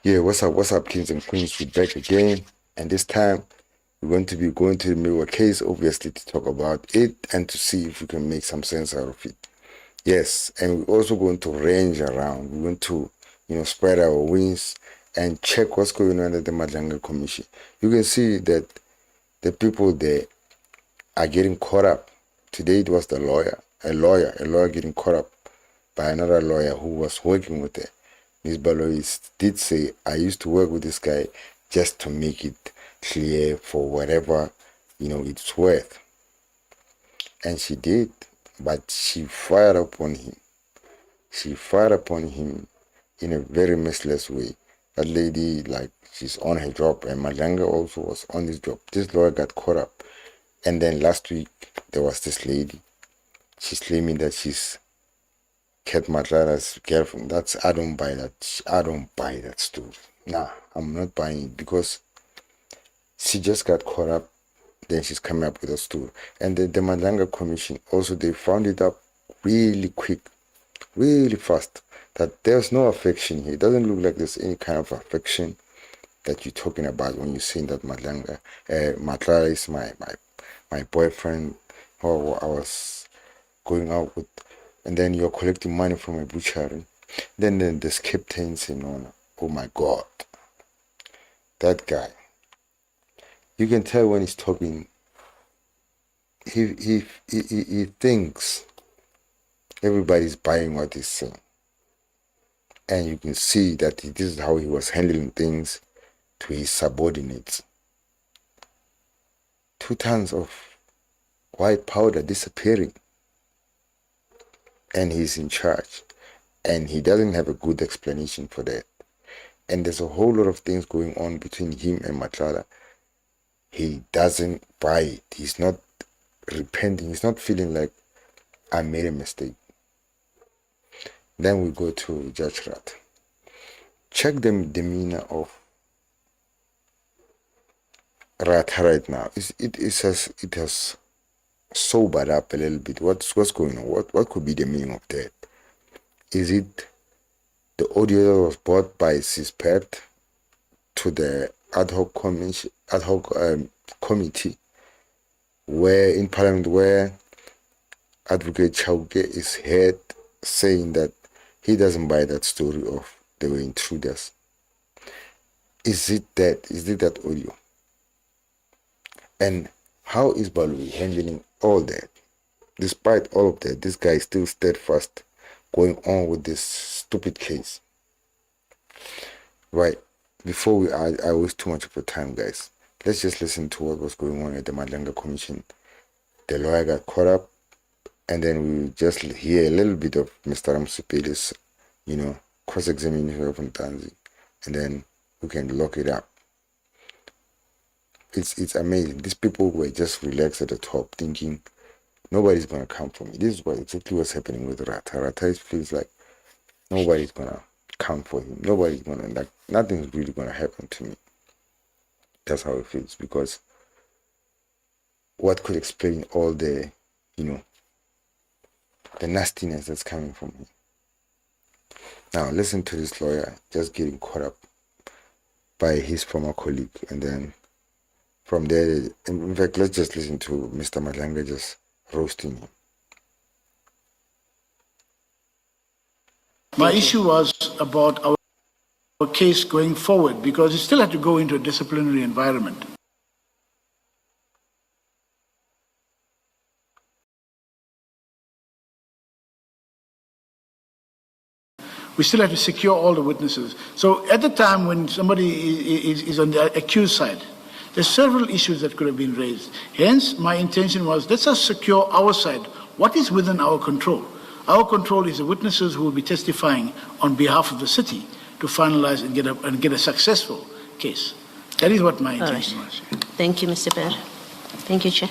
Yeah, what's up, kings and queens? We're back again, and this time we're going to be going to the Meyiwa case, obviously, to talk about it and to see if we can make some sense out of it. Yes, and we're also going to range around. We're going to, spread our wings and check what's going on at the Madlanga Commission. You can see that the people there are getting caught up. Today it was a lawyer getting caught up by another lawyer who was working with her. Ms. Balois did say, I used to work with this guy just to make it clear for whatever, it's worth. And she did, but she fired upon him. She fired upon him in a very merciless way. That lady, she's on her job, and Madlanga also was on his job. This lawyer got caught up. And then last week, there was this lady. She's claiming that she's Cat Madlanga's girlfriend. I don't buy that. I don't buy that story. Nah, I'm not buying it because she just got caught up. Then she's coming up with a story. And the Madlanga Commission also, they found it up really quick, really fast, that there's no affection here. It doesn't look like there's any kind of affection that you're talking about when you're saying that Madlanga is my boyfriend, or I was going out with, and then you're collecting money from a butchery. Then the skeptics and all. Oh my God, that guy. You can tell when he's talking. He thinks everybody's buying what he's saying, and you can see that this is how he was handling things to his subordinates. 2 tons of white powder disappearing, and he's in charge, and he doesn't have a good explanation for that. And there's a whole lot of things going on between him and Madlanga. He doesn't buy it. He's not repenting. He's not feeling like I made a mistake. Then we go to Judge Rat. Check the demeanor of Rat right now. It has sobered up a little bit. What's going on? What could be the meaning of that? Is it the audio that was brought by CISPET to the ad hoc committee where in Parliament, where Advocate Chauke is heard saying that he doesn't buy that story of they were intruders? Is it that audio? And how is Balui handling all that? Despite all of that, this guy is still steadfast going on with this stupid case. Right, before I waste too much of your time, guys, let's just listen to what was going on at the Madlanga Commission. The lawyer got caught up, and then we just hear a little bit of Mr. Ramsipeli's, cross-examination of Ntanzi, and then we can lock it up. It's amazing. These people were just relaxed at the top, thinking nobody's gonna come for me. This is exactly what's happening with Rata. Rata feels like nobody's gonna come for him. Nobody's gonna nothing's really gonna happen to me. That's how it feels, because what could explain all the the nastiness that's coming from him? Now listen to this lawyer just getting caught up by his former colleague, and then from there, in fact, let's just listen to Mr. Madlanga just roasting him. My issue was about our case going forward, because it still had to go into a disciplinary environment. We still have to secure all the witnesses. So at the time when somebody is on the accused side, there's several issues that could have been raised. Hence, my intention was, let's just secure our side. What is within our control? Our control is the witnesses who will be testifying on behalf of the city to finalize and get a successful case. That is what my intention was. Thank you, Mr. Perry. Thank you, Chair.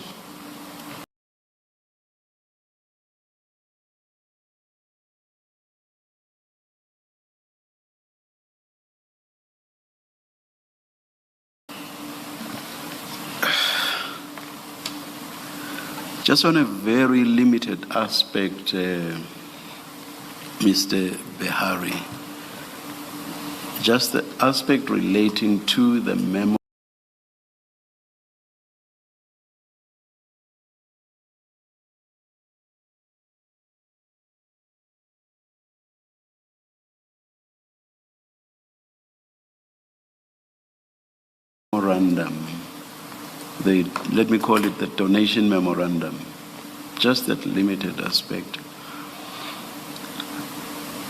Just on a very limited aspect, Mr. Behari, Just the aspect relating to the memorandum, let me call it the donation memorandum, just that limited aspect.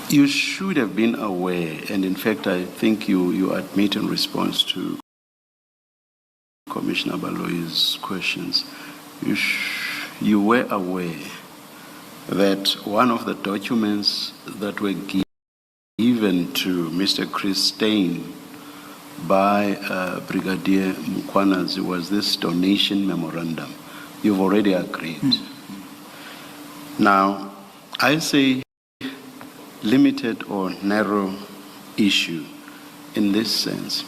You should have been aware, and in fact, I think you admit in response to Commissioner Baloyi's questions, you were aware that one of the documents that were given to Mr. Chris Stein by Brigadier Mkhwanazi was this donation memorandum. You've already agreed. Now, I say limited or narrow issue in this sense.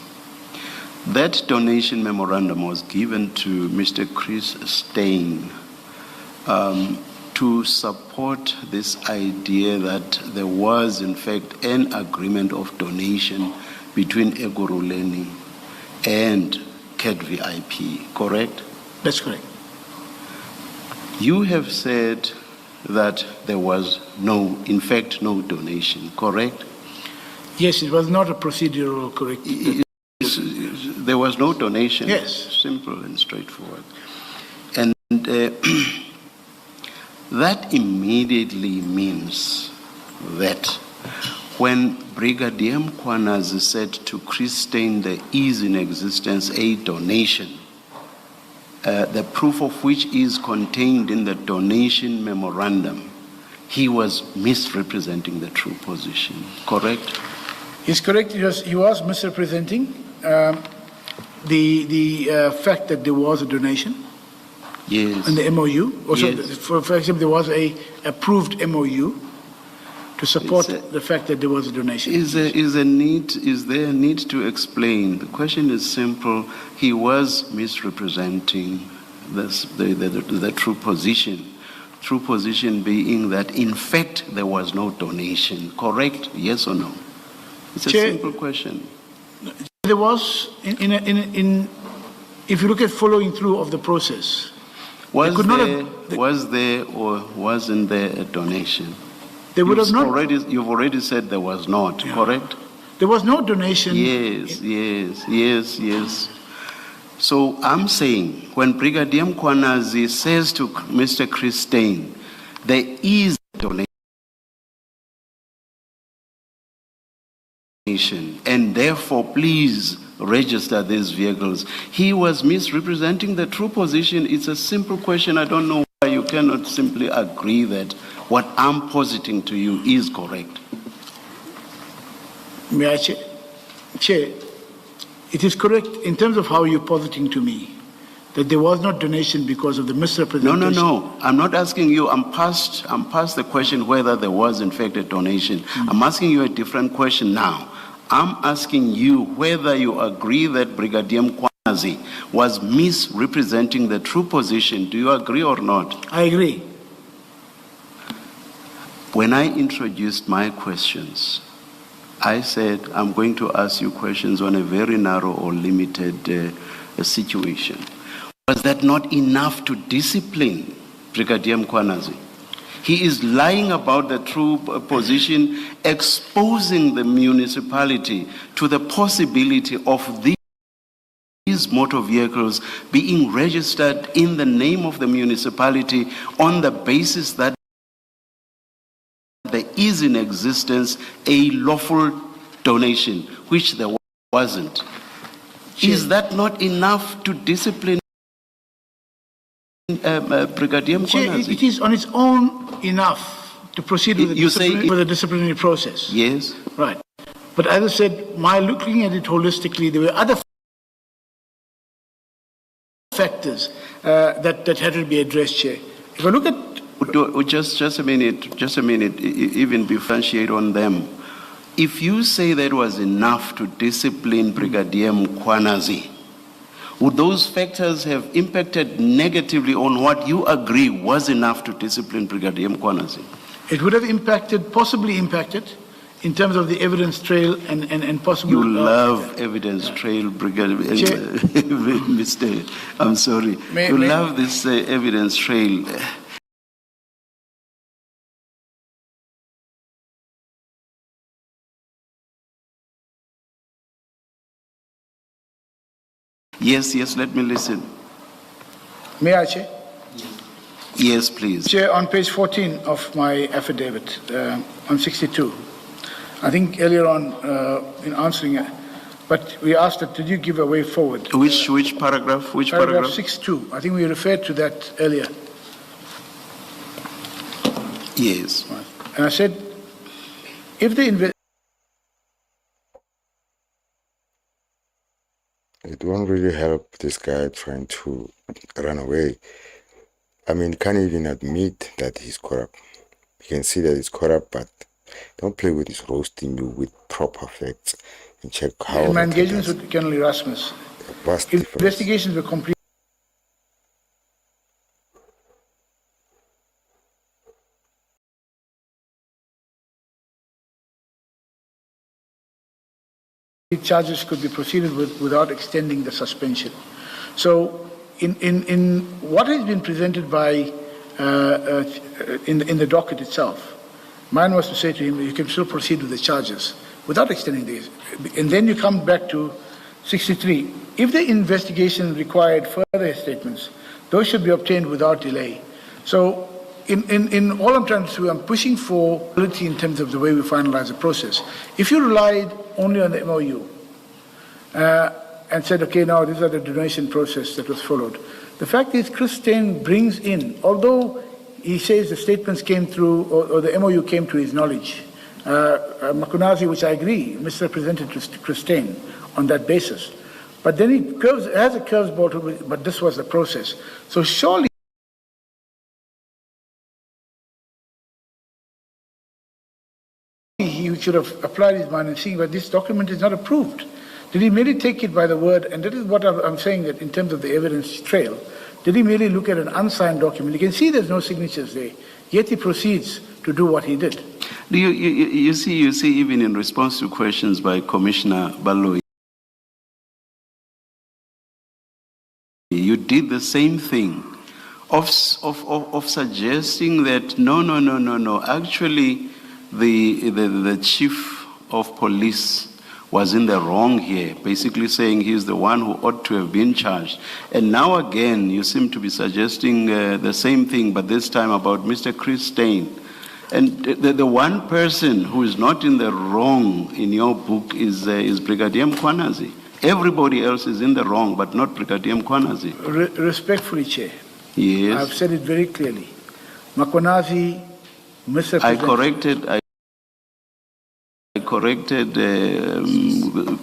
That donation memorandum was given to Mr. Chris Stein to support this idea that there was, in fact, an agreement of donation between Egoruleni and CAT VIP, correct? That's correct. You have said that there was in fact, no donation, correct? Yes, it was not a procedural correct. There was no donation. Yes. Simple and straightforward. And that immediately means that when Brigadier Mkhwanazi said to Chris Stein there is in existence a donation, the proof of which is contained in the donation memorandum, he was misrepresenting the true position, correct? He's correct. He was misrepresenting the fact that there was a donation. Yes. In the MOU. Also, Yes. for example, there was a approved MOU to support the fact that there was a donation. Is there a need to explain? The question is simple. He was misrepresenting the true position. True position being that, in fact, there was no donation. Correct? Yes or no? It's a Chair, simple question. There was, if you look at following through of the process, Was there or wasn't there a donation? They would have not. You've already said there was not, Yeah. correct? There was no donation. Yes. So I'm saying, when Brigadier Mkhwanazi says to Mr. Chris Stein, there is a donation, and therefore please register these vehicles, he was misrepresenting the true position. It's a simple question. I don't know why you cannot simply agree that what I'm positing to you is correct. May I, Chair, it is correct in terms of how you're positing to me that there was no donation because of the misrepresentation. No. I'm not asking you. I'm past the question whether there was in fact a donation. I'm asking you a different question now. I'm asking you whether you agree that Brigadier Mkhwanazi was misrepresenting the true position. Do you agree or not? I agree. When I introduced my questions, I said I'm going to ask you questions on a very narrow or limited situation. Was that not enough to discipline Brigadier Mkhwanazi? He is lying about the true position, exposing the municipality to the possibility of these motor vehicles being registered in the name of the municipality on the basis that there is in existence a lawful donation, which there wasn't. Is that not enough to discipline Brigadier Mkhwanazi? It is on its own enough to proceed with the disciplinary process. Yes. Right. But as I said, my looking at it holistically, there were other factors that had to be addressed, Chair. If I look at... Just a minute, even differentiate on them. If you say that was enough to discipline Brigadier Mkhwanazi, would those factors have impacted negatively on what you agree was enough to discipline Brigadier Mkhwanazi? It would have possibly impacted in terms of the evidence trail and possible... You love evidence trail, Brigadier, Mr. I'm sorry. You love this evidence trail. Yes, let me listen. May I, Chair? Yes, please. Chair, on page 14 of my affidavit, on 62, I think earlier on in answering it, but we asked that, did you give a way forward? Which paragraph? Which paragraph? 62. I think we referred to that earlier. Yes. And I said, if the It won't really help this guy trying to run away. I mean, can't even admit that he's corrupt. You can see that he's corrupt, but don't play with his roasting you with proper facts and check how... In my engagements with Colonel Erasmus, investigations were complete. Charges could be proceeded with without extending the suspension. So, in what has been presented by in the docket itself, mine was to say to him, you can still proceed with the charges without extending these. And then you come back to 63. If the investigation required further statements, those should be obtained without delay. So, in all I'm trying to do, I'm pushing for quality in terms of the way we finalize the process. If you relied only on the MOU and said, okay, now these are the donation process that was followed. The fact is, Chris Steyn brings in, although he says the statements came through, or the MOU came to his knowledge, Makunazi, which I agree, misrepresented to Chris Steyn on that basis. But then he has a curveball, but this was the process. So surely he should have applied his mind and seen, but this document is not approved. Did he merely take it by the word? And that is what I'm saying, that in terms of the evidence trail, did he merely look at an unsigned document? You can see there's no signatures there, yet he proceeds to do what he did. You see, even in response to questions by Commissioner Baloyi, you did the same thing of suggesting that no. Actually, the chief of police was in the wrong here, basically saying he's the one who ought to have been charged. And now again, you seem to be suggesting the same thing, but this time about Mr. Chris Steyn. And the one person who is not in the wrong in your book is Brigadier Mkhwanazi. Everybody else is in the wrong, but not Brigadier Mkhwanazi. Respectfully, Chair. Yes. I've said it very clearly. Mkhwanazi misrepresented. I corrected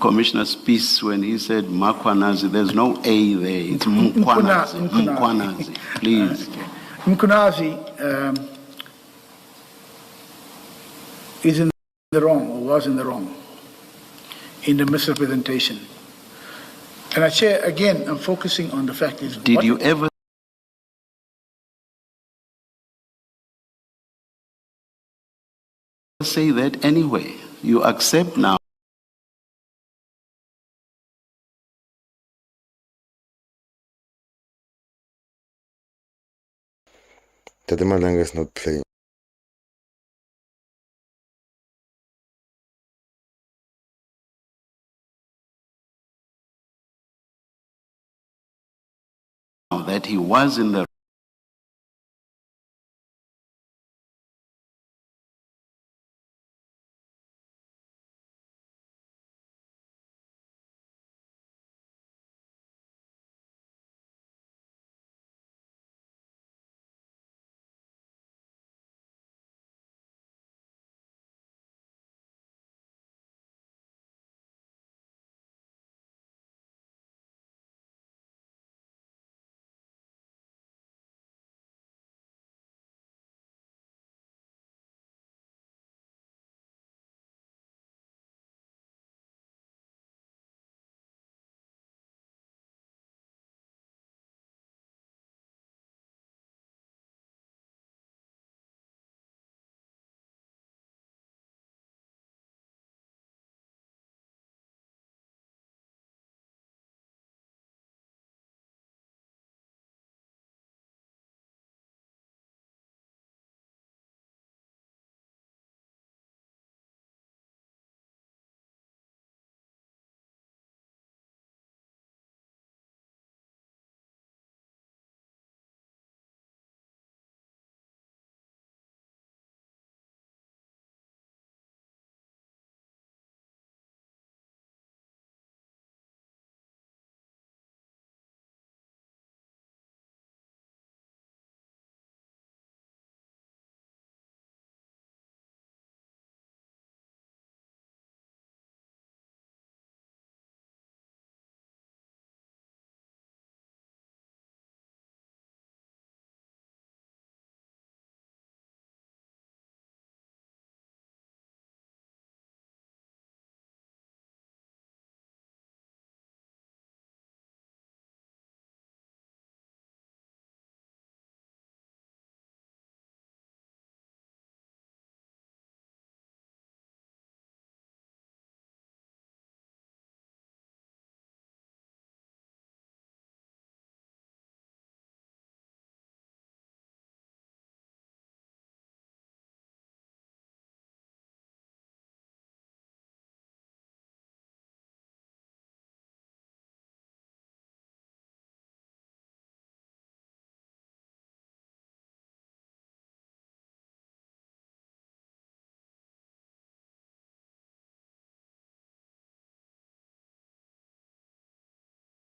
Commissioner Spies when he said Mkhwanazi. There's no A there. It's Mkhwanazi. Mkhwanazi, please. Okay. Mkhwanazi is in the wrong, or was in the wrong, in the misrepresentation. And I Chair, again, I'm focusing on the fact is... Did you ever say that anyway? You accept now. That the Madlanga is not playing. That he was in the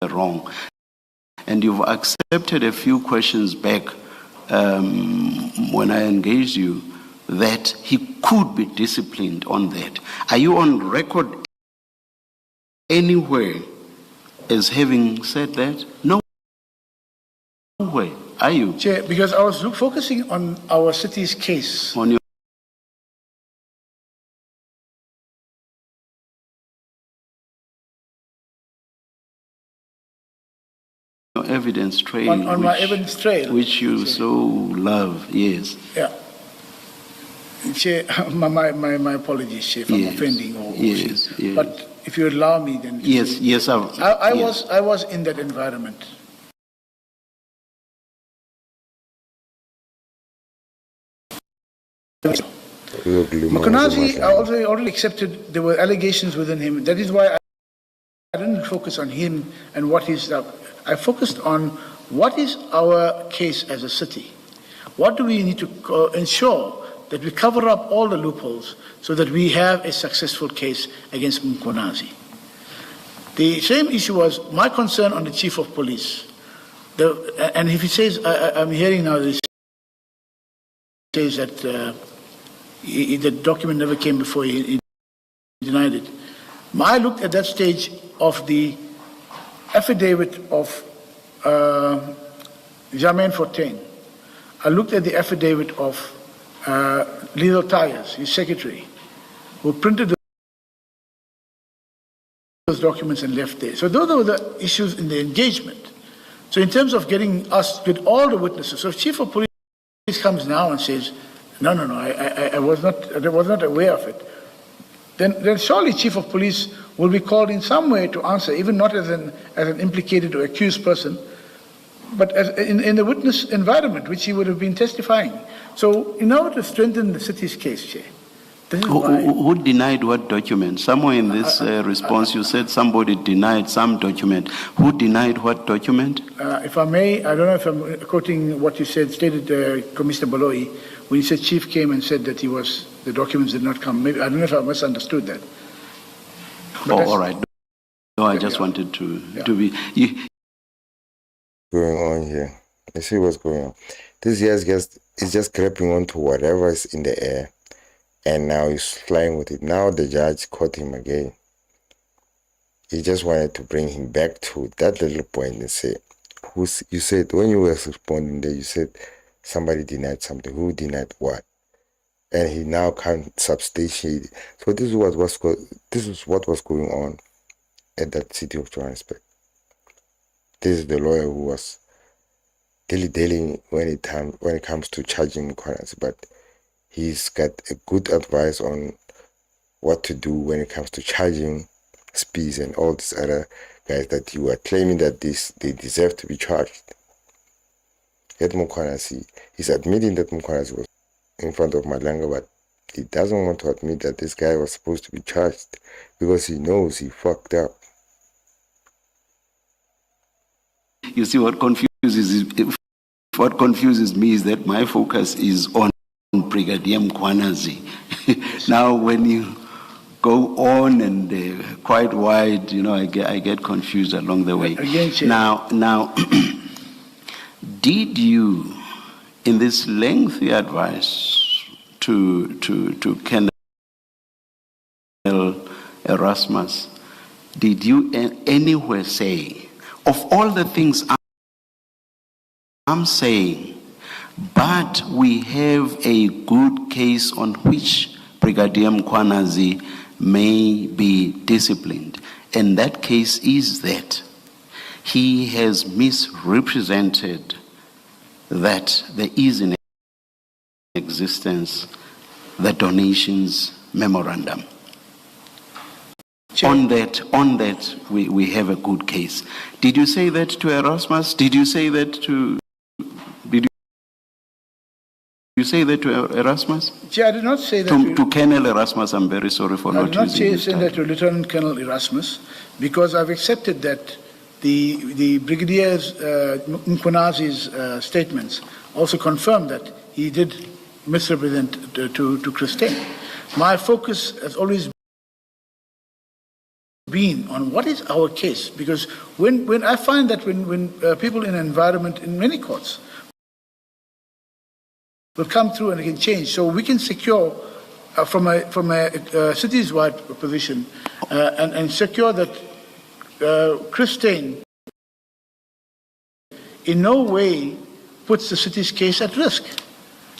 wrong. And you've accepted a few questions back when I engaged you that he could be disciplined on that. Are you on record anywhere as having said that? No way. Are you? Chair, because I was focusing on our city's case. On your evidence trail. On my evidence trail. Which you so love, yes. Yeah. Chair, my apologies, Chair, if I'm offending or yes. But if you allow me, then. Yes, yes. I was in that environment. Mkonazi, I already accepted there were allegations within him. That is why I didn't focus on him and what he's up. I focused on what is our case as a city. What do we need to ensure that we cover up all the loopholes so that we have a successful case against Mkonazi. The same issue was my concern on the chief of police. And if he says, I'm hearing now this, he says that the document never came before he denied it. I looked at that stage of the affidavit of Jermaine Fortin. I looked at the affidavit of Lethal Tires, his secretary, who printed those documents and left there. So those were the issues in the engagement. So in terms of getting us, get all the witnesses, so if Chief of Police comes now and says, no, I was not aware of it, then surely Chief of Police will be called in some way to answer, even not as an implicated or accused person, but as in the witness environment, which he would have been testifying. So in order to strengthen the city's case, Chair, this is why. Who denied what document? Somewhere in this response you said somebody denied some document. Who denied what document? If I may, I don't know if I'm quoting what you said, stated Commissioner Boloi, when you said Chief came and said that the documents did not come. Maybe, I don't know if I misunderstood that. All right. No, I just wanted to be... Going on here. You see what's going on. This guy is just grabbing onto whatever is in the air. And now he's flying with it. Now the judge caught him again. He just wanted to bring him back to that little point and say, you said, when you were responding there, you said somebody denied something. Who denied what? And he now can't substantiate it. So this is what was going on at that city of Johannesburg. This is the lawyer who was dilly-dallying when it comes to charging Mkonazi, but he's got a good advice on what to do when it comes to charging Spies and all these other guys that you are claiming that they deserve to be charged. Yet Mkonazi, he's admitting that Mkonazi was in front of Madlanga, but he doesn't want to admit that this guy was supposed to be charged because he knows he fucked up. You see, what confuses me is that my focus is on Brigadier Mkonazi. Now, when you go on and quite wide, I get confused along the way. Now, did you, in this lengthy advice to Colonel Erasmus, did you anywhere say, of all the things I'm saying, but we have a good case on which Brigadier Mkonazi may be disciplined, and that case is that he has misrepresented that there is in existence the donations memorandum. On that, we have a good case. Did you say that to Erasmus? Did you say that to Erasmus? Yeah, I did not say that to Colonel Erasmus. I'm very sorry for not using I did not say that to Lieutenant Colonel Erasmus, because I've accepted that the Brigadier's Mkonazi's statements also confirmed that he did misrepresent to, Christine. My focus has always been on what is our case, because when I find that when people in environment in many courts will come through and it can change, so we can secure from a cities-wide position and secure that Chris Steyn in no way puts the city's case at risk.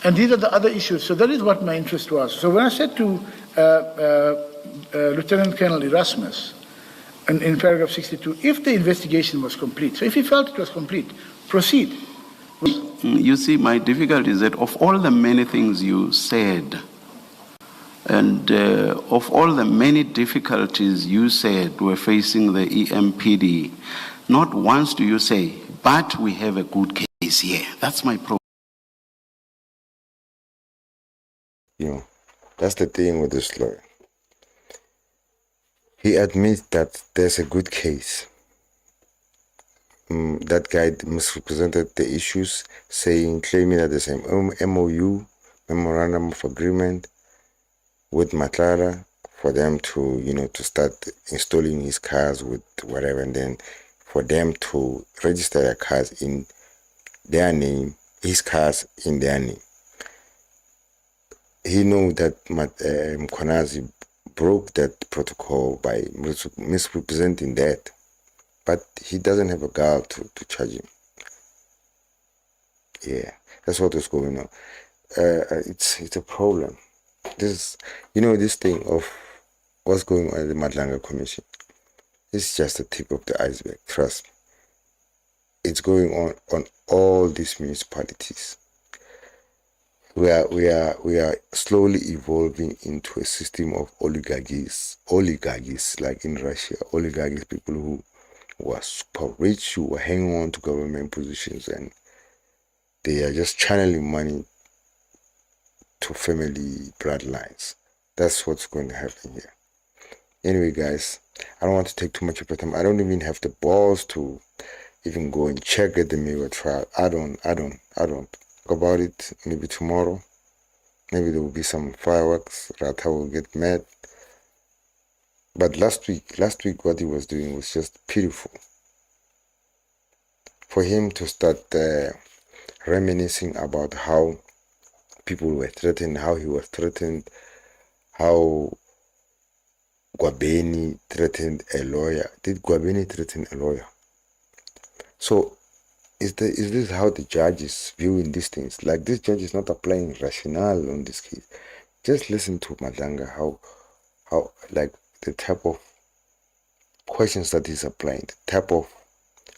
And these are the other issues. So that is what my interest was. So when I said to Lieutenant Colonel Erasmus in paragraph 62, if the investigation was complete, so if he felt it was complete, proceed. You see, my difficulty is that of all the many things you said, and of all the many difficulties you said were facing the EMPD, not once do you say, but we have a good case here. That's my problem. You know, that's the thing with this lawyer. He admits that there's a good case. That guy misrepresented the issues, claiming that there's an MOU, Memorandum of Agreement, with Madlanga for them to, to start installing his cars with whatever, and then for them to register their cars in their name, his cars in their name. He knew that Mkonazi broke that protocol by misrepresenting that, but he doesn't have a guard to charge him. Yeah, that's what is going on. It's a problem. This thing of what's going on at the Madlanga Commission. It's just the tip of the iceberg. Trust me. It's going on all these municipalities. We are slowly evolving into a system of oligarchies, like in Russia. Oligarchies, people who are super rich, who are hanging on to government positions, and they are just channeling money to family bloodlines. That's what's going to happen here. Anyway, guys, I don't want to take too much of your time. I don't even have the balls to even go and check at the Meyiwa trial. I don't talk about it. Maybe tomorrow. Maybe there will be some fireworks. Rata will get mad. But last week what he was doing was just beautiful. For him to start reminiscing about how people were threatened, how he was threatened, how Gwabeni threatened a lawyer. Did Gwabeni threaten a lawyer? So is this how the judge is viewing these things? Like, this judge is not applying rationale on this case. Just listen to Madlanga, how like the type of questions that he's applying, the type of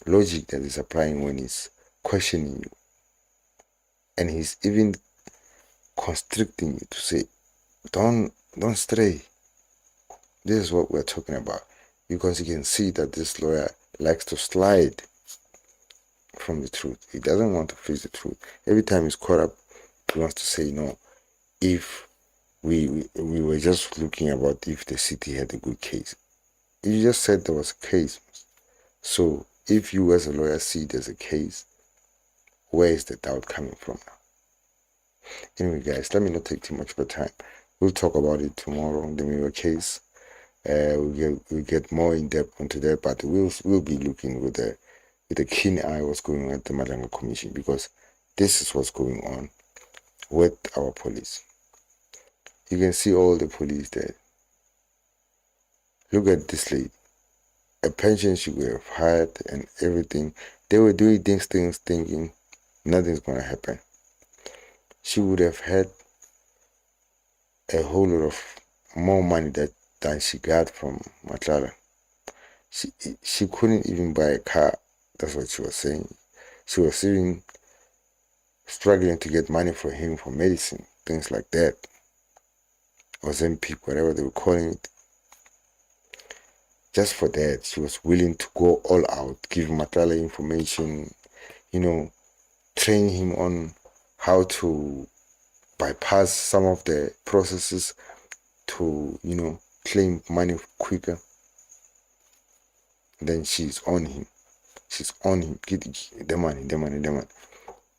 logic that he's applying when he's questioning you. And he's even constricting you to say, don't stray. This is what we're talking about. Because you can see that this lawyer likes to slide from the truth. He doesn't want to face the truth. Every time he's caught up, he wants to say, no, if we were just looking about if the city had a good case. You just said there was a case. So if you as a lawyer see there's a case, where is the doubt coming from now? Anyway, guys, let me not take too much of your time. We'll talk about it tomorrow on the Meyiwa case. We'll get more in depth into that, but we'll be looking with a keen eye what's going on at the Madlanga Commission, because this is what's going on with our police. You can see all the police there. Look at this lady. A pension she would have had and everything. They were doing these things thinking nothing's going to happen. She would have had a whole lot of more money than she got from Madlanga. She couldn't even buy a car. That's what she was saying. She was even struggling to get money for him for medicine, things like that. Or Zempic, whatever they were calling it. Just for that, she was willing to go all out, give Madlanga information, train him on how to bypass some of the processes to, claim money quicker. Then she's on him. She's on him. Get the money.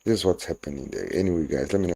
This is what's happening there. Anyway, guys, let me know.